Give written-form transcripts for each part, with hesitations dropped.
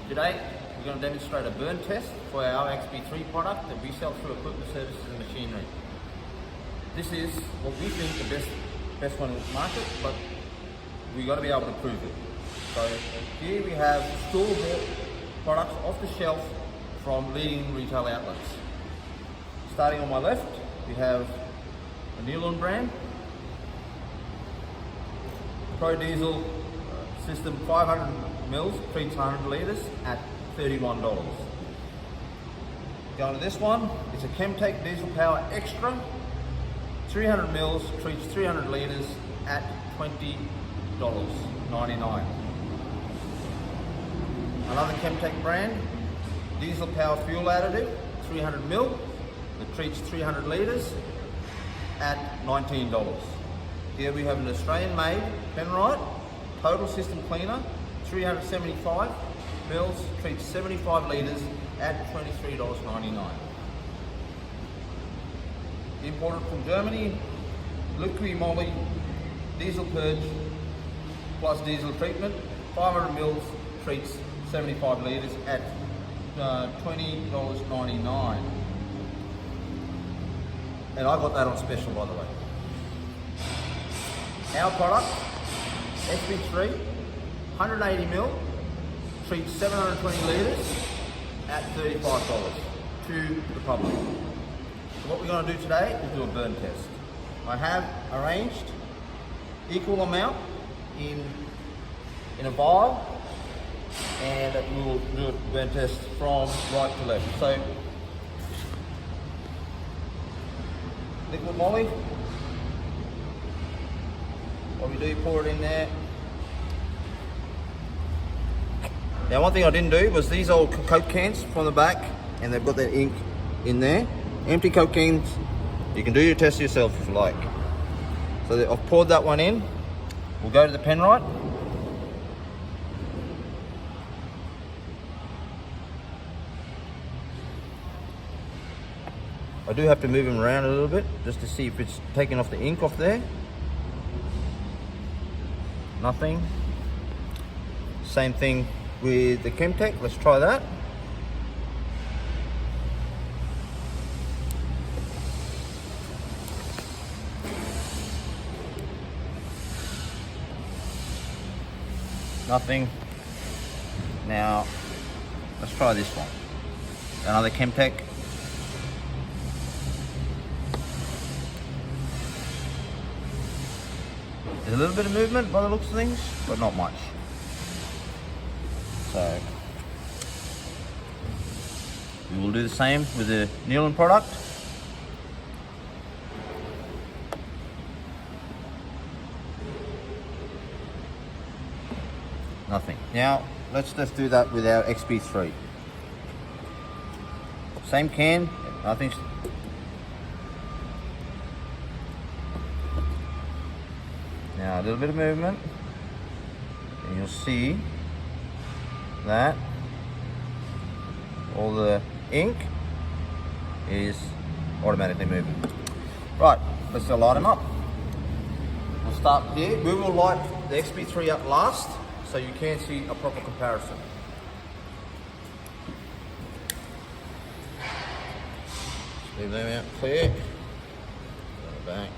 Today we're going to demonstrate a burn test for our Xp3 product that we sell through equipment services and machinery. This is what we think the best one in the market, but we've got to be able to prove it. So here we have store-bought products off the shelf from leading retail outlets. Starting on my left, we have a Nylon brand, Pro Diesel system 500 mils, treats 100 litres at $31. Going to this one, it's a Chemtech Diesel Power Extra, 300 mils, treats 300 litres at $20.99. Another Chemtech brand, Diesel Power Fuel Additive, 300 mil, that treats 300 litres at $19. Here we have an Australian-made Penrite Total System Cleaner, 375 mils, treats 75 litres at $23.99. Imported from Germany, Liquid Moly Diesel Purge plus diesel treatment, 500 mils, treats 75 litres at $20.99. And I got that on special, by the way. Our product, Xp3, 180 mil, treats 720 litres at $35 to the public. So what we're going to do today is do a burn test. I have arranged equal amount in a vial, and we will do a burn test from right to left. So, liquid moly, what we do, pour it in there. Now one thing I didn't do was these old Coke cans from the back, and they've got that ink in there. Empty Coke cans, you can do your test yourself if you like. So I've poured that one in. We'll go to the Penrite. I do have to move them around a little bit just to see if it's taking off the ink off there. Nothing. Same thing with the Chemtech. Let's try that. Nothing. Now let's try this one. Another Chemtech. There's a little bit of movement by the looks of things, but not much. So we will do the same with the Nylon product. Nothing. Now let's just do that with our Xp3. Same can, nothing. Now a little bit of movement, and you'll see that all the ink is automatically moving. Right, let's light them up. We'll start here. We will light the Xp3 up last, so you can see a proper comparison. Just leave them out clear. Go back.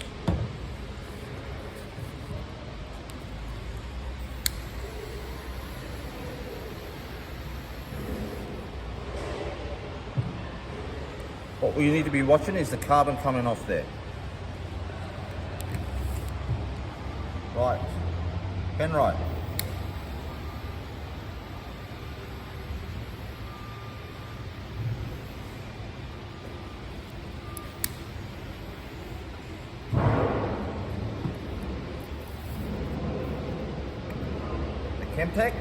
What we need to be watching is the carbon coming off there. Right, Penrite. The Chemtech.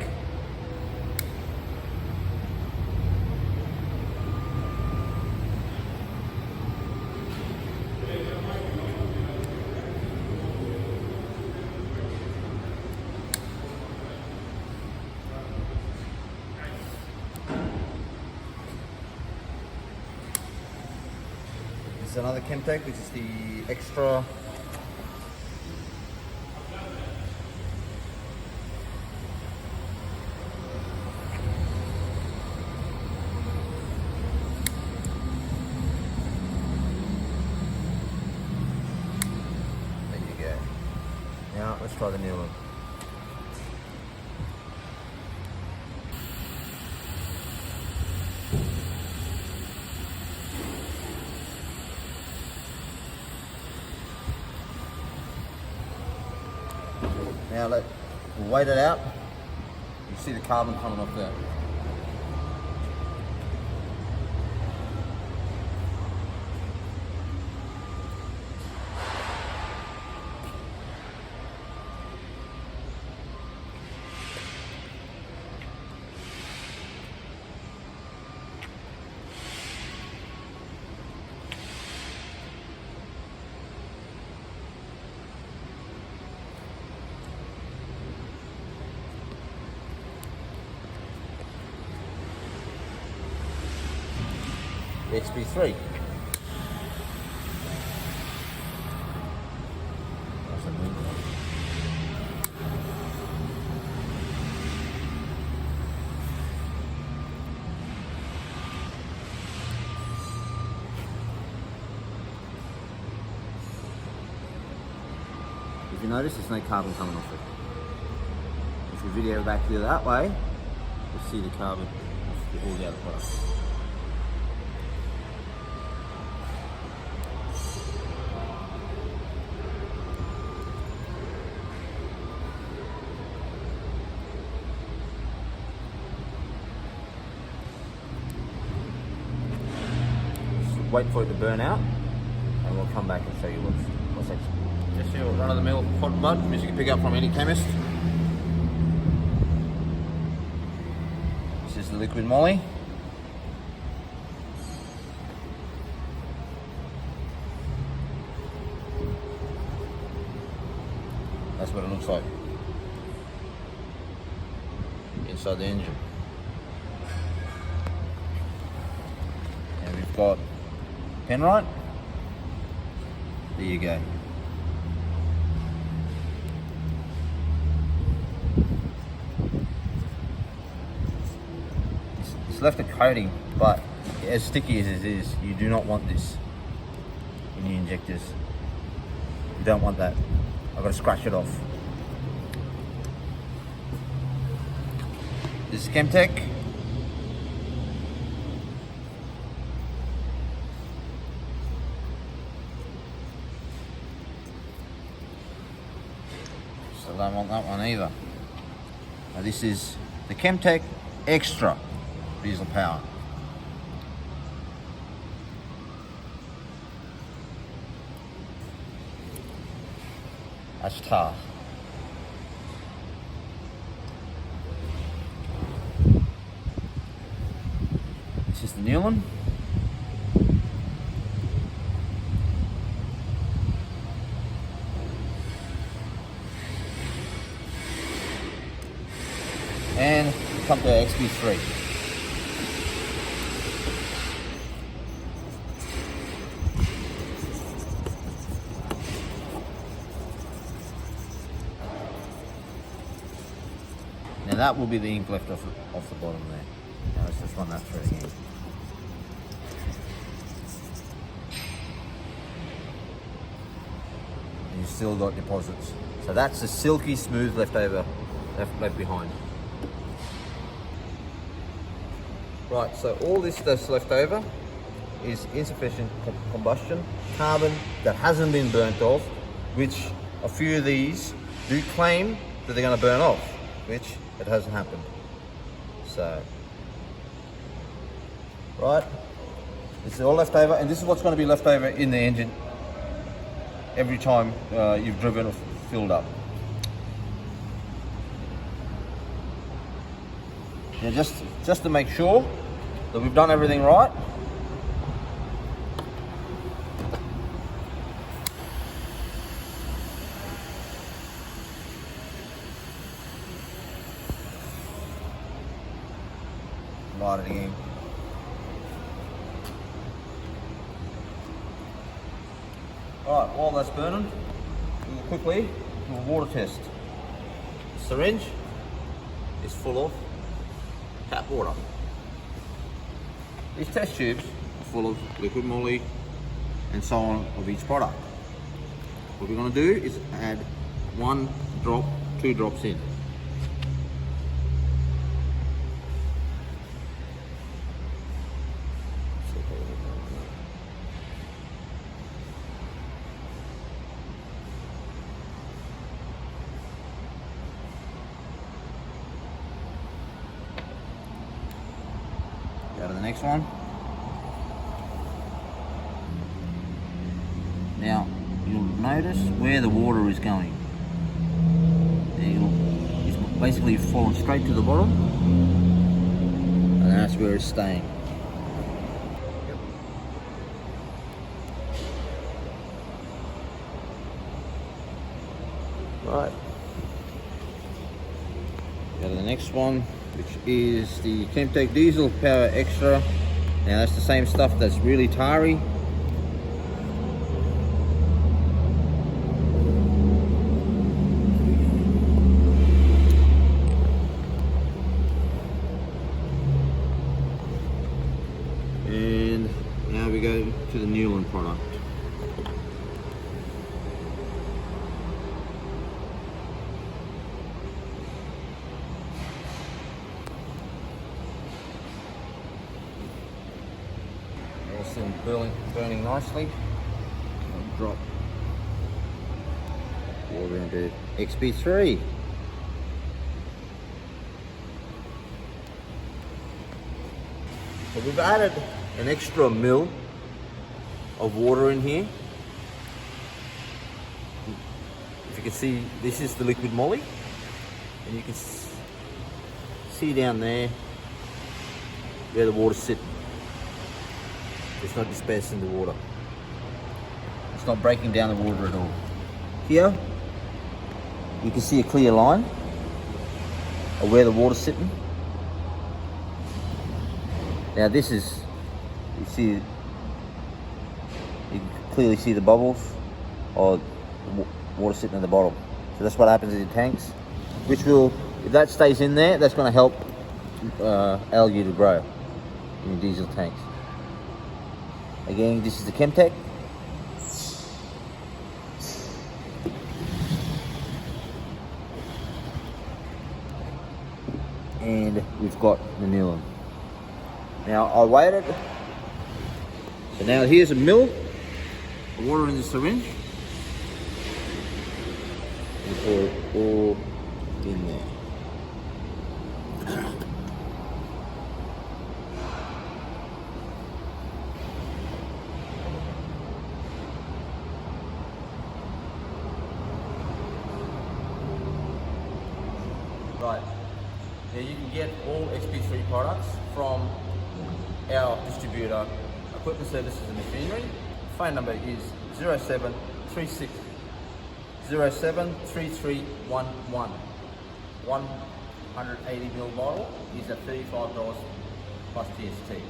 This is another Chemtech, which is the extra. try the new one. Now we'll wait it out. You see the carbon coming off there. The Xp3. That's a neat one. If you notice, there's no carbon coming off it. If you video back here that way, you'll see the carbon off all the other products. Wait for it to burn out, and we'll come back and show you what's extra. Just your run-of-the-mill cotton bud, which you can pick up from any chemist. This is the liquid moly. That's what it looks like inside the engine. And we've got Penrite. There you go. It's left a coating, but as sticky as it is, you do not want this in your injectors. You don't want that. I've got to scratch it off. This is Chemtech. So I don't want that one either. Now this is the Chemtech Extra Diesel Power. That's tar. This is the new one. And we come to Xp3. Now that will be the ink left off the bottom there. Now let's just run that through again. And you've still got deposits. So that's the silky smooth leftover left behind. Right, so all this that's left over is insufficient combustion, carbon that hasn't been burnt off, which a few of these do claim that they're going to burn off, which it hasn't happened. So, right, this is all left over, and this is what's going to be left over in the engine every time you've driven or filled up. Now just to make sure that we've done everything right, light it again. Alright, while that's burning, we'll quickly do a water test. The syringe is full of tap water. These test tubes are full of liquid moly and so on of each product. What we're going to do is add 1 drop 2 drops in. Go to the next one. Now, you'll notice where the water is going. It's basically falling straight to the bottom, and that's where it's staying. Right. Go to the next one, which is the Xp3 Diesel Power Extra. Now that's the same stuff that's really tarry. And now we go to the Newland product. Burning nicely. I'll drop water into Xp3. So we've added an extra mil of water in here. If you can see, this is the liquid moly, and you can see down there where the water's sitting. It's not dispersing the water. It's not breaking down the water at all. Here, you can see a clear line of where the water's sitting. Now this is, you can clearly see the bubbles or the water sitting at the bottom. So that's what happens in the tanks, which will, if that stays in there, that's going to help algae to grow in your diesel tanks. Again, this is the Chemtech. And we've got the Newland. Now I waited. So now here's a mil of water in the syringe. And pour it all in there. Right, now you can get all Xp3 products from our distributor, Equipment Services and Machinery. Phone number is 0736 073311. 180ml bottle is at $35 plus GST.